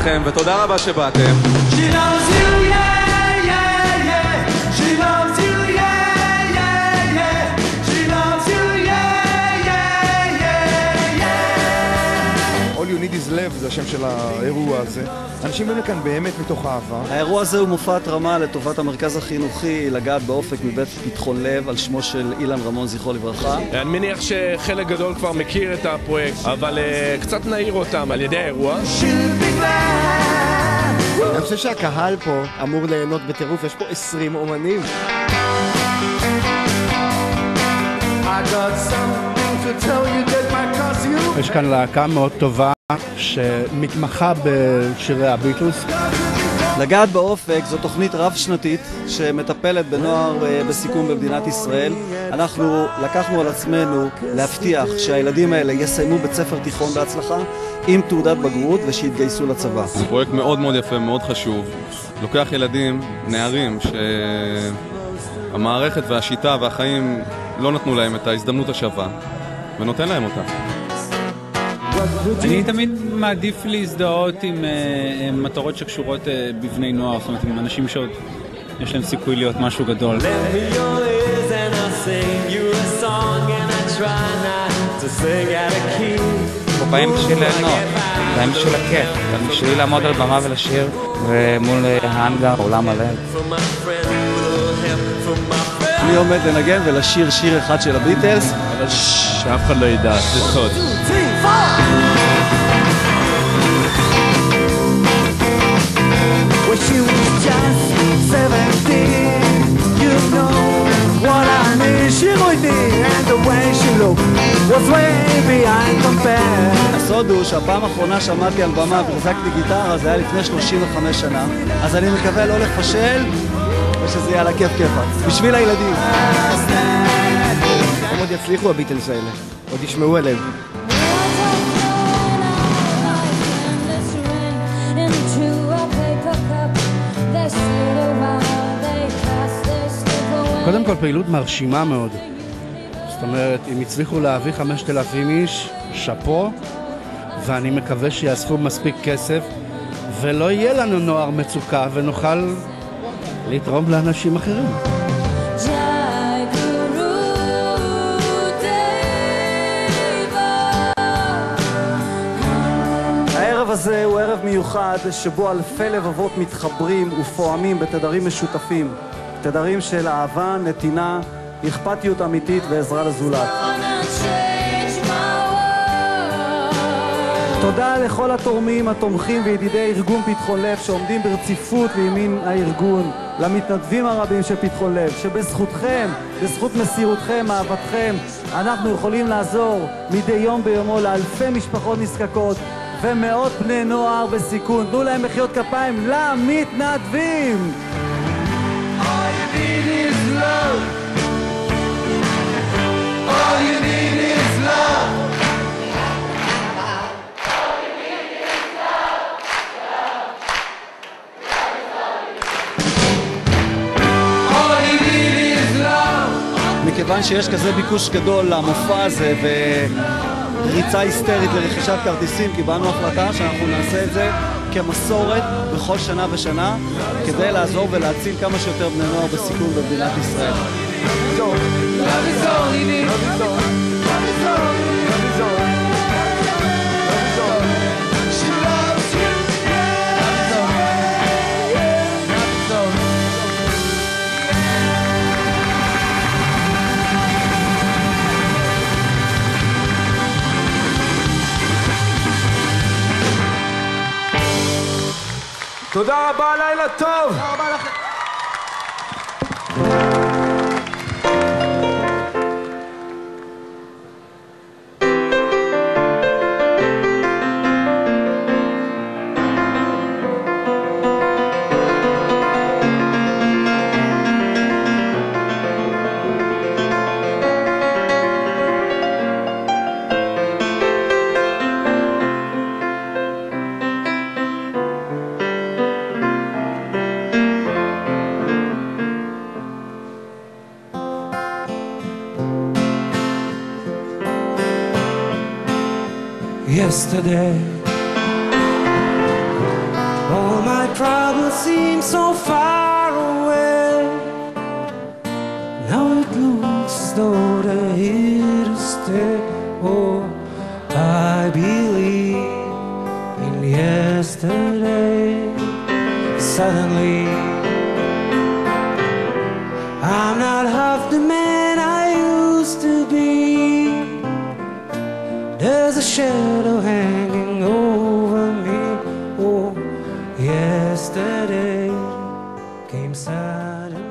לכם, ותודה רבה שבאתם. לב, זה השם של האירוע הזה. אנשים באים לכאן באמת מתוך אהבה. האירוע הזה הוא מופע התרמה לטובת המרכז החינוכי לגעת באופק מבית פתחון לב על שמו של אילן רמון, זכרו לברכה. אני מניח שחלק גדול כבר מכיר את הפרויקט, אבל קצת נעיר אותם על ידי האירוע. אני חושב שהקהל פה אמור ליהנות בטירוף, יש פה 20 אומנים. יש כאן להקה מאוד טובה שמתמחה בשירי הביטלס. לגעת באופק זו תוכנית רב-שנתית שמטפלת בנוער בסיכון במדינת ישראל. אנחנו לקחנו על עצמנו להבטיח שהילדים האלה יסיימו בית ספר תיכון בהצלחה עם תעודת בגרות ושיתגייסו לצבא. זה פרויקט מאוד מאוד יפה, מאוד חשוב. לוקח ילדים, נערים, שהמערכת והשיטה והחיים לא נתנו להם את ההזדמנות השווה, ונותן להם אותה. אני תמיד מעדיף להזדהות עם מטרות שקשורות בבני נוער, זאת אומרת עם אנשים שעוד יש להם סיכוי להיות משהו גדול. פה באים בשביל ליהנות, באים בשביל הכיף, בשביל לעמוד על במה ולשיר ומול האנגר, עולם מלא. אני עומד לנגן ולשיר שיר אחד של הביטלס, אבל שאף אחד לא ידע, זה סוד. הסוד הוא שהפעם האחרונה שמעתי על במה והחזקתי גיטרה, זה היה לפני 35 שנה, אז אני מקווה לא לפשל ושזה יהיה על הכיף כיפה, בשביל הילדים. הם עוד יצליחו הביטלס האלה, עוד ישמעו עליהם. קודם כל פעילות מרשימה מאוד. זאת אומרת, אם הצליחו להביא 5,000 איש, שפו, ואני מקווה שיאספו מספיק כסף, ולא יהיה לנו נוער מצוקה, ונוכל לתרום לאנשים אחרים. הערב הזה הוא ערב מיוחד שבו אלפי לבבות מתחברים ופועמים בתדרים משותפים, תדרים של אהבה, נתינה, אכפתיות אמיתית ועזרה לזולת. תודה לכל התורמים, התומכים וידידי ארגון פתחון לב שעומדים ברציפות לימין הארגון, למתנדבים הרבים של פתחון לב, שבזכותכם, בזכות מסירותכם, אהבתכם, אנחנו יכולים לעזור מדי יום ביומו לאלפי משפחות נזקקות ומאות בני נוער בסיכון. תנו להם מחיאות כפיים למתנדבים. All you need is love. All you need is love. מכיוון שיש כזה ביקוש גדול למופע הזה וריצה היסטרית לרכישת כרטיסים, קיבלנו החלטה שאנחנו נעשה את זה כמסורת בכל שנה ושנה כדי לעזור ולהציל כמה שיותר בני נוער בסיכון במדינת ישראל. תודה רבה, לילה טוב. תודה רבה לכם. Yesterday seemed so far away. Now it looks as though they're here to stay. Oh, I believe in yesterday. Suddenly I'm not half the man I used to be. There's a shadow hanging over me. Oh, yesterday came suddenly.